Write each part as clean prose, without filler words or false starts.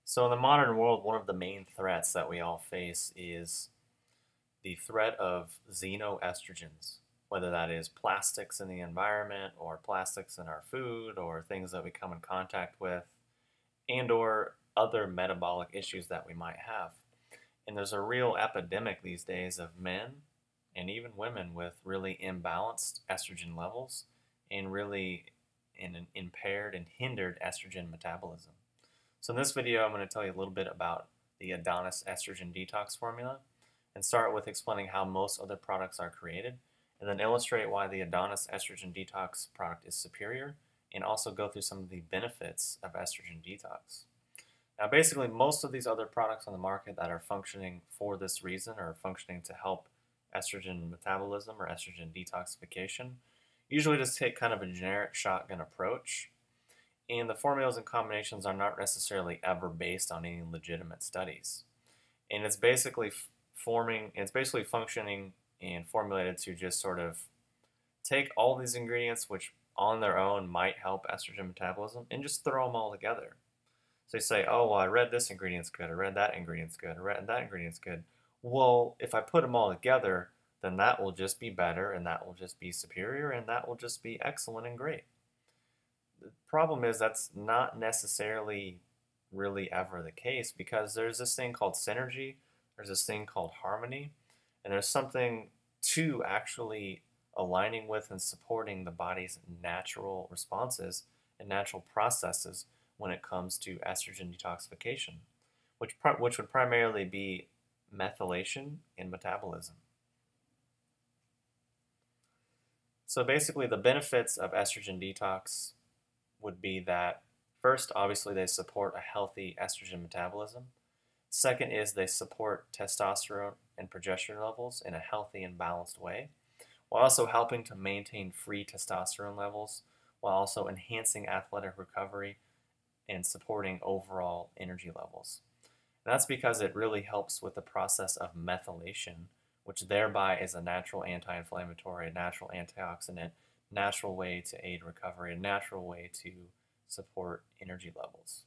So in the modern world, one of the main threats that we all face is the threat of xenoestrogens, whether that is plastics in the environment or plastics in our food or things that we come in contact with and or other metabolic issues that we might have. And there's a real epidemic these days of men and even women with really imbalanced estrogen levels and really an impaired and hindered estrogen metabolism. So in this video, I'm going to tell you a little bit about the Adonis Estrogen Detox formula and start with explaining how most other products are created, and then illustrate why the Adonis Estrogen Detox product is superior, and also go through some of the benefits of estrogen detox. Now, basically, most of these other products on the market that are functioning for this reason or functioning to help estrogen metabolism or estrogen detoxification usually just take kind of a generic shotgun approach, and the formulas and combinations are not necessarily ever based on any legitimate studies. And it's basically functioning and formulated to just sort of take all these ingredients which on their own might help estrogen metabolism and just throw them all together. So you say, oh, well, I read this ingredient's good, I read that ingredient's good, I read that ingredient's good. Well, if I put them all together, then that will just be better and that will just be superior and that will just be excellent and great. The problem is that's not necessarily really ever the case, because there's this thing called synergy, there's this thing called harmony, and there's something to actually aligning with and supporting the body's natural responses and natural processes when it comes to estrogen detoxification, which would primarily be methylation and metabolism. So basically the benefits of estrogen detox would be that first, obviously, they support a healthy estrogen metabolism. Second is they support testosterone and progesterone levels in a healthy and balanced way, while also helping to maintain free testosterone levels, while also enhancing athletic recovery and supporting overall energy levels. And that's because it really helps with the process of methylation, which thereby is a natural anti-inflammatory, a natural antioxidant, natural way to aid recovery, a natural way to support energy levels.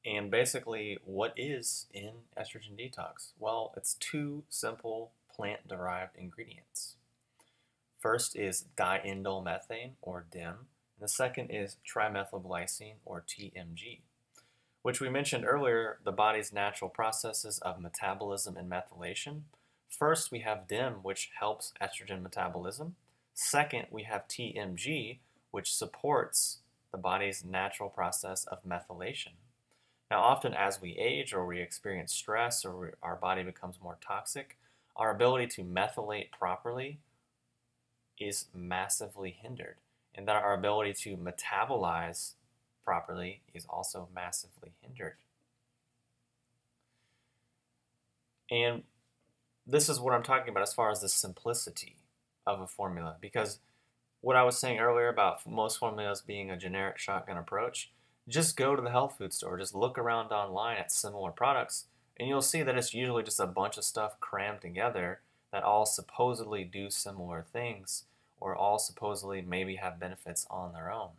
And basically, what is in estrogen detox? Well, it's two simple plant-derived ingredients. First is diindolylmethane, or DIM, and the second is trimethylglycine, or TMG, which we mentioned earlier, the body's natural processes of metabolism and methylation. First, we have DIM, which helps estrogen metabolism. Second, we have TMG, which supports the body's natural process of methylation. Now, often as we age or we experience stress or our body becomes more toxic, our ability to methylate properly is massively hindered, and that our ability to metabolize properly is also massively hindered. And this is what I'm talking about as far as the simplicity of a formula, because what I was saying earlier about most formulas being a generic shotgun approach, just go to the health food store, just look around online at similar products, and you'll see that it's usually just a bunch of stuff crammed together that all supposedly do similar things or all supposedly maybe have benefits on their own.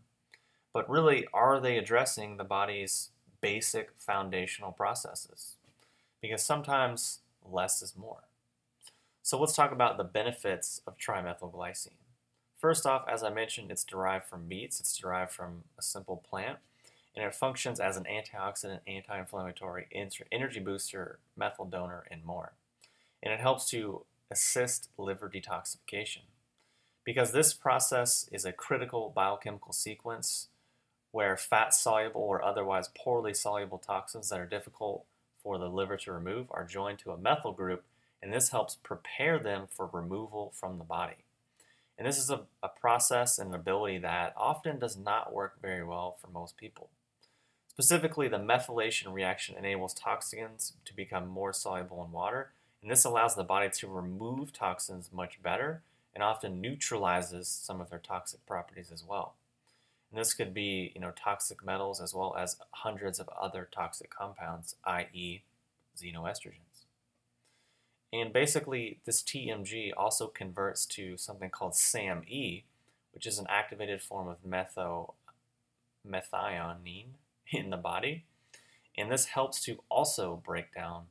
But really, are they addressing the body's basic foundational processes? Because sometimes less is more. So let's talk about the benefits of trimethylglycine. First off, as I mentioned, it's derived from beets. It's derived from a simple plant, and it functions as an antioxidant, anti-inflammatory, energy booster, methyl donor, and more. And it helps to assist liver detoxification, because this process is a critical biochemical sequence where fat-soluble or otherwise poorly soluble toxins that are difficult for the liver to remove are joined to a methyl group, and this helps prepare them for removal from the body. And this is a process and an ability that often does not work very well for most people. Specifically, the methylation reaction enables toxins to become more soluble in water, and this allows the body to remove toxins much better and often neutralizes some of their toxic properties as well. And this could be, toxic metals as well as hundreds of other toxic compounds, i.e. xenoestrogens. And basically, this TMG also converts to something called SAMe, which is an activated form of methionine in the body. And this helps to also break down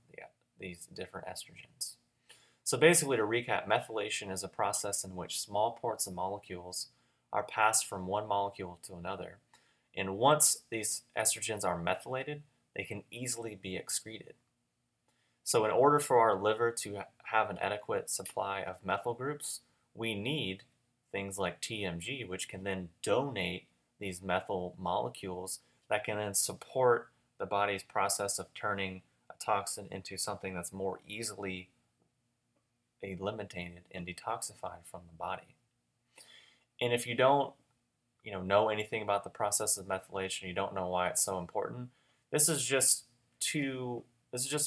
these different estrogens. So basically, to recap, methylation is a process in which small parts of molecules are passed from one molecule to another. And once these estrogens are methylated, they can easily be excreted. So in order for our liver to have an adequate supply of methyl groups, we need things like TMG, which can then donate these methyl molecules that can then support the body's process of turning a toxin into something that's more easily eliminated and detoxified from the body. And if you don't know anything about the process of methylation, you don't know why it's so important, this is just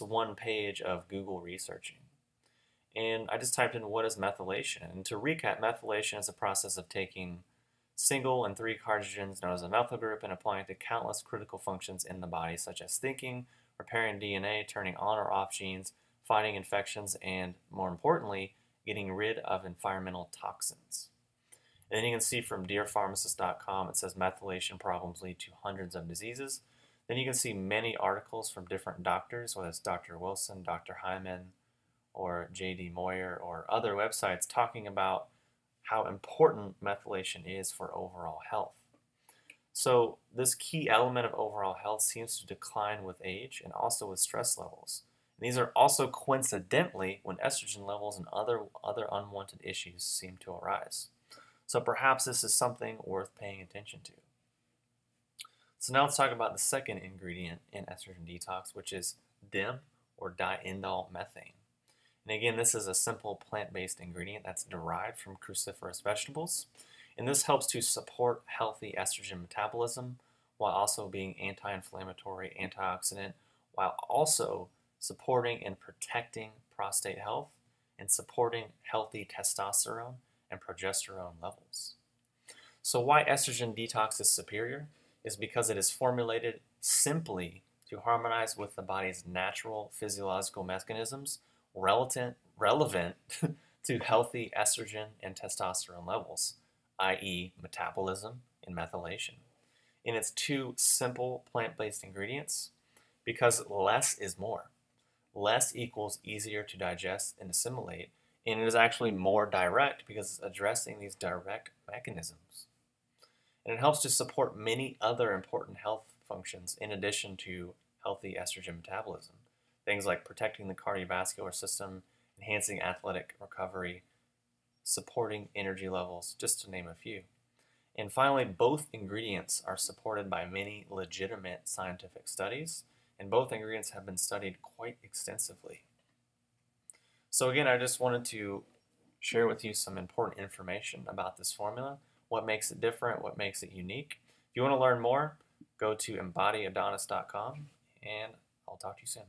one page of Google researching. And I just typed in what is methylation. And to recap, methylation is a process of taking single and 3 hydrogens known as a methyl group and applying it to countless critical functions in the body, such as thinking, repairing DNA, turning on or off genes, fighting infections, and more importantly, getting rid of environmental toxins. And then you can see from dearpharmacist.com, it says methylation problems lead to hundreds of diseases. Then you can see many articles from different doctors, whether it's Dr. Wilson, Dr. Hyman, or J.D. Moyer, or other websites talking about how important methylation is for overall health. So this key element of overall health seems to decline with age and also with stress levels. And these are also coincidentally when estrogen levels and other unwanted issues seem to arise. So perhaps this is something worth paying attention to. So now let's talk about the second ingredient in estrogen detox, which is DIM, or diindol methane. And again, this is a simple plant-based ingredient that's derived from cruciferous vegetables. And this helps to support healthy estrogen metabolism while also being anti-inflammatory, antioxidant, while also supporting and protecting prostate health and supporting healthy testosterone and progesterone levels. So why estrogen detox is superior is because it is formulated simply to harmonize with the body's natural physiological mechanisms relevant to healthy estrogen and testosterone levels, i.e. metabolism and methylation. And it's 2 simple plant-based ingredients because less is more. Less equals easier to digest and assimilate, and it is actually more direct because it's addressing these direct mechanisms. And it helps to support many other important health functions in addition to healthy estrogen metabolism. Things like protecting the cardiovascular system, enhancing athletic recovery, supporting energy levels, just to name a few. And finally, both ingredients are supported by many legitimate scientific studies, and both ingredients have been studied quite extensively. So again, I just wanted to share with you some important information about this formula, what makes it different, what makes it unique. If you want to learn more, go to embodyadonis.com, and I'll talk to you soon.